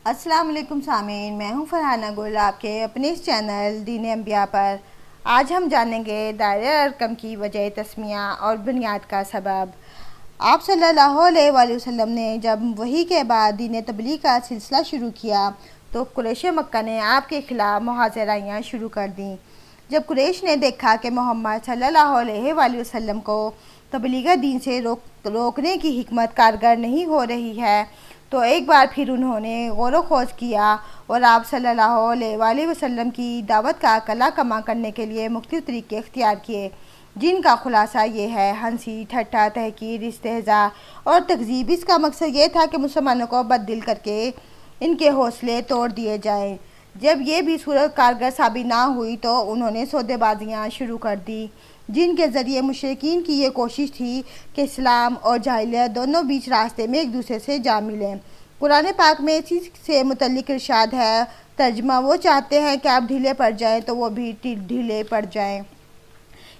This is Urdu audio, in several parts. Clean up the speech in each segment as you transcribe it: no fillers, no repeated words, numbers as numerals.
السلام علیکم سامعین، میں ہوں فرحانہ گل آپ کے اپنے اس چینل دین انبیاء پر۔ آج ہم جانیں گے دائرہ ارقم کی وجہ تسمیہ اور بنیاد کا سبب۔ آپ صلی اللہ علیہ وآلہ وسلم نے جب وحی کے بعد دین تبلیغ کا سلسلہ شروع کیا تو قریش مکہ نے آپ کے خلاف محاذرائیاں شروع کر دیں۔ جب قریش نے دیکھا کہ محمد صلی اللہ علیہ وآلہ وسلم کو تبلیغ دین سے روکنے کی حکمت کارگر نہیں ہو رہی ہے تو ایک بار پھر انہوں نے غور و خوض کیا اور آپ صلی اللہ علیہ وآلہ وسلم کی دعوت کا کلا کما کرنے کے لیے مختلف طریقے اختیار کیے، جن کا خلاصہ یہ ہے: ہنسی، ٹھٹا، تحقیر، استہزاء اور تکذیب۔ اس کا مقصد یہ تھا کہ مسلمانوں کو بد دل کر کے ان کے حوصلے توڑ دیے جائیں۔ جب یہ بھی صورت کارگر ثابت نہ ہوئی تو انہوں نے سودے بازیاں شروع کر دیں، جن کے ذریعے مشرکین کی یہ کوشش تھی کہ اسلام اور جاہلیت دونوں بیچ راستے میں ایک دوسرے سے جا ملیں۔ قرآن پاک میں اسی سے متعلق ارشاد ہے، ترجمہ: وہ چاہتے ہیں کہ آپ ڈھیلے پڑ جائیں تو وہ بھی ڈھیلے پڑ جائیں۔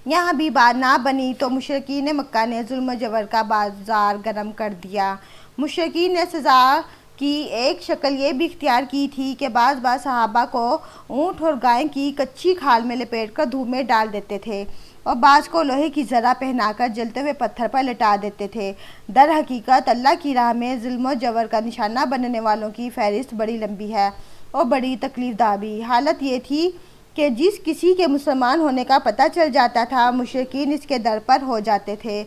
یہاں بھی بات نہ بنی تو مشرکین مکہ نے ظلم و جبر کا بازار گرم کر دیا۔ مشرکین نے سزا کی ایک شکل یہ بھی اختیار کی تھی کہ بعض صحابہ کو اونٹ اور گائے کی کچی کھال میں لپیٹ کر دھوپ میں ڈال دیتے تھے اور بعض کو لوہے کی زرہ پہنا کر جلتے ہوئے پتھر پر لٹا دیتے تھے۔ در حقیقت اللہ کی راہ میں ظلم و جبر کا نشانہ بننے والوں کی فہرست بڑی لمبی ہے اور بڑی تکلیف دہ بھی۔ حالت یہ تھی کہ جس کسی کے مسلمان ہونے کا پتہ چل جاتا تھا، مشرکین اس کے در پر ہو جاتے تھے۔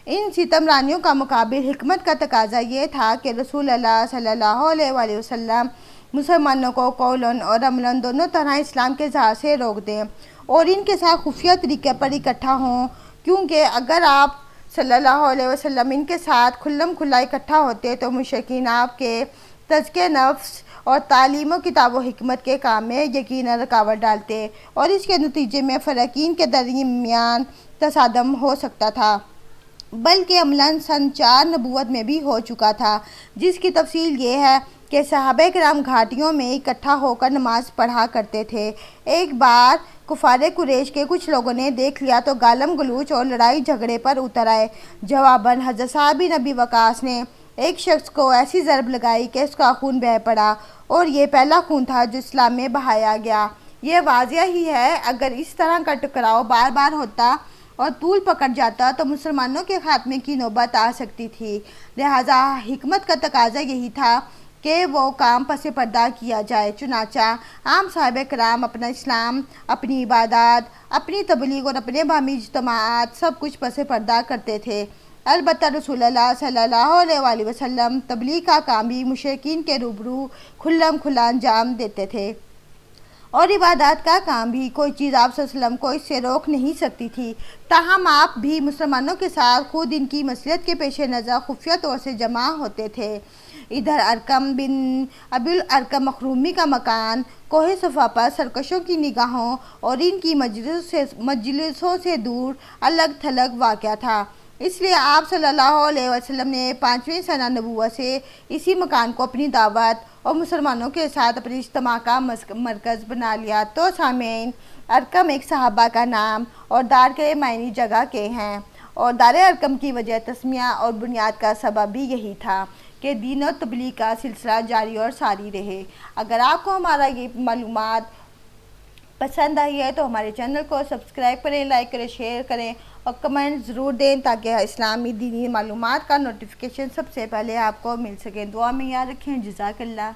ان ستم رانیوں کا مقابل حکمت کا تقاضا یہ تھا کہ رسول اللہ صلی اللہ علیہ وآلہ وسلم مسلمانوں کو قولاً اور عملاً دونوں طرح اسلام کے اظہار سے روک دیں اور ان کے ساتھ خفیہ طریقے پر اکٹھا ہوں، کیونکہ اگر آپ صلی اللہ علیہ وسلم ان کے ساتھ کھلم کھلا اکٹھا ہوتے تو مشرکین آپ کے تزکیہ نفس اور تعلیم و کتاب و حکمت کے کام میں یقیناً رکاوٹ ڈالتے اور اس کے نتیجے میں فریقین کے درمیان تصادم ہو سکتا تھا، بلکہ عملاً سن 4 نبوت میں بھی ہو چکا تھا، جس کی تفصیل یہ ہے کہ صحابہ کرام گھاٹیوں میں اکٹھا ہو کر نماز پڑھا کرتے تھے۔ ایک بار کفار قریش کے کچھ لوگوں نے دیکھ لیا تو گالم گلوچ اور لڑائی جھگڑے پر اتر آئے۔ جواباً حضرت سعد بن ابی وقاص نے ایک شخص کو ایسی ضرب لگائی کہ اس کا خون بہہ پڑا اور یہ پہلا خون تھا جو اسلام میں بہایا گیا۔ یہ واضح ہی ہے اگر اس طرح کا ٹکراؤ بار بار ہوتا اور طول پکڑ جاتا تو مسلمانوں کے خاتمے کی نوبت آ سکتی تھی۔ لہٰذا حکمت کا تقاضا یہی تھا کہ وہ کام پس پردہ کیا جائے۔ چنانچہ عام صحابہ کرام اپنا اسلام، اپنی عبادات، اپنی تبلیغ اور اپنے باہمی اجتماعات سب کچھ پس پردہ کرتے تھے۔ البتہ رسول اللہ صلی اللہ علیہ وآلہ وسلم تبلیغ کا کام بھی مشرکین کے روبرو کھلم کھلا انجام دیتے تھے اور عبادات کا کام بھی۔ کوئی چیز آپ صلی اللہ علیہ وسلم کو اس سے روک نہیں سکتی تھی، تاہم آپ بھی مسلمانوں کے ساتھ خود ان کی مصلحت کے پیش نظر خفیہ طور سے جمع ہوتے تھے۔ ادھر ارقم بن ابی الارقم مخزومی کا مکان کوہ صفا پر سرکشوں کی نگاہوں اور ان کی مجلسوں سے دور الگ تھلگ واقع تھا، اس لیے آپ صلی اللہ علیہ وسلم نے 5ویں سنہ نبوت سے اسی مکان کو اپنی دعوت اور مسلمانوں کے ساتھ اپنے اجتماع کا مرکز بنا لیا۔ تو سامعین، ارقم ایک صحابہ کا نام اور دار کے معنی جگہ کے ہیں، اور دار ارقم کی وجہ تسمیہ اور بنیاد کا سبب بھی یہی تھا کہ دین و تبلیغ کا سلسلہ جاری اور ساری رہے۔ اگر آپ کو ہمارا یہ معلومات پسند آئی ہے تو ہمارے چینل کو سبسکرائب کریں، لائک کریں، شیئر کریں اور کمنٹ ضرور دیں تاکہ اسلامی دینی معلومات کا نوٹیفیکیشن سب سے پہلے آپ کو مل سکے۔ دعا میں یاد رکھیں۔ جزاک اللہ۔